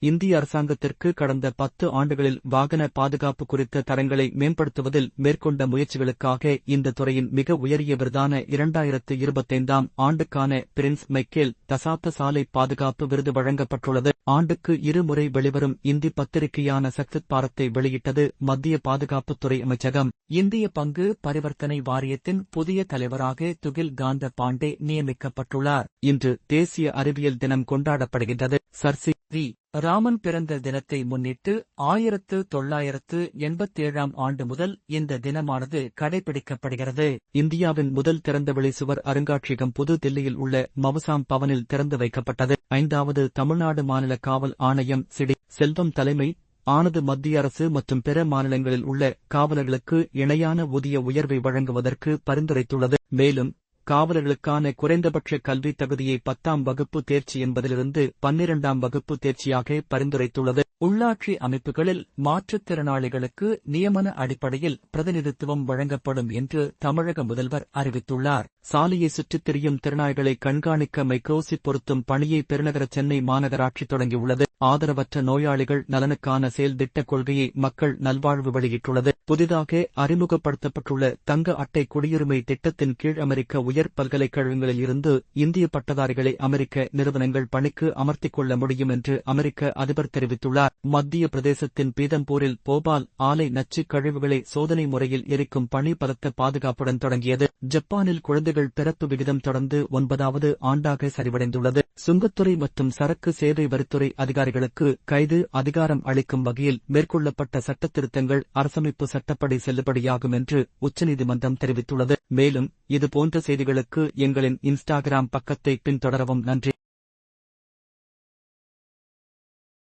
இந்திய அரசாங்கத்திற்கு கடந்த 10 ஆண்டுகளில் வாகன பாதுகாப்பு குறித்த தரங்களை மேம்படுத்துவதில் மேற்கொண்ட முயற்சிகளுக்காக இந்த துறையின் மிக உயரிய விருதான 2025ஆம் ஆண்டுக்கான பிரின்ஸ் மைக்கேல் தசாப்த சாலை பாதுகாப்பு விருது வழங்கப்பட்டுள்ளது. ஆண்டுக்கு 2 முறை வெளிவரும் இந்தி பத்திரிகையான சக்சத் பாரத்தை வெளியிட்டது மத்திய பாதுகாப்புத்துறை அமைச்சகம். இந்திய பங்கு பரிவர்த்தனை வாரியத்தின் புதிய தலைவராக துகில் காந்த பாண்டே நியமிக்கப்பட்டுள்ளார். இன்று தேசிய அறிவியல் தினம் கொண்டாடப்படுகின்றது. Sir C. வி. ராமன் பிறந்த தினத்தை முன்னிட்டு 1987ஆம் ஆண்டு முதல் இந்த தினமானது கடைபிடிக்கப்படுகிறது. இந்தியாவின் முதல் திறந்தவெளி சுவர் அருங்காட்சியகம் புது தில்லியில் உள்ள மவுசாம் பவனில் திறந்து வைக்கப்பட்டது. 5வது தமிழ்நாடு மாநில காவல் ஆணையம் சிடி. செல்வம் தலைமை ஆனது மத்திய அரசு மற்றும் பிற மாநிலங்களில் உள்ள காவலர்களுக்கு இணையான ஊதிய உயர்வை வழங்குவதற்கு பரிந்துரைத்துள்ளது. மேலும் காவலர்களுக்கான குறைந்தபட்ச கல்வி தகுதியை 10ஆம் வகுப்பு தேர்ச்சி என்பதிலிருந்து 12ஆம் வகுப்பு தேர்ச்சியாக பரிந்துரைத்துள்ளது. உள்ளாட்சி அமைப்புகளில் மாற்றுத்திறனாளிகளுக்கு நியமன அடிப்படையில் பிரதிநிதித்துவம் வழங்கப்படும் என்று தமிழக முதல்வர் அறிவித்துள்ளார். சாலையை சுற்றித் திரியும் திறனாய்களை கண்காணிக்க மைக்ரோசிப் பொருத்தும் பணியை பெருநகர சென்னை மாநகராட்சி தொடங்கியுள்ளது. ஆதரவற்ற நோயாளிகள் நலனுக்கான செயல் திட்டக் கொள்கையை மக்கள் நல்வாழ்வு வெளியிட்டுள்ளது. புதிதாக அறிமுகப்படுத்தப்பட்டுள்ள தங்க அட்டை குடியுரிமை திட்டத்தின் கீழ் அமெரிக்க உயர் பல்கலைக்கழகங்களில் இருந்து இந்திய பட்டதாரிகளை அமெரிக்க நிறுவனங்கள் பணிக்கு அமர்த்திக் கொள்ள முடியும் என்று அமெரிக்க அதிபர் தெரிவித்துள்ளார். மத்திய பிரதேசத்தின் பீதம்பூரில் போபால் ஆலை நச்சுக் கழிவுகளை சோதனை முறையில் எரிக்கும் பணி பலத்த பாதுகாப்புடன் தொடங்கியது. ஜப்பானில் குழந்தைகள் பிறப்பு விகிதம் தொடர்ந்து 9வது ஆண்டாக சரிவடைந்துள்ளது. சுங்கத்துறை மற்றும் சரக்கு சேவை வரித்துறை அதிகாரிகளுக்கு கைது அதிகாரம் அளிக்கும் வகையில் மேற்கொள்ளப்பட்ட சட்டத்திருத்தங்கள் அரசமைப்பு சட்டப்படி செல்லுபடியாகும் என்று உச்சநீதிமன்றம் தெரிவித்துள்ளது. மேலும் இதுபோன்ற செய்திகளுக்கு எங்களின் இன்ஸ்டாகிராம் பக்கத்தை பின்தொடரவும். நன்றி.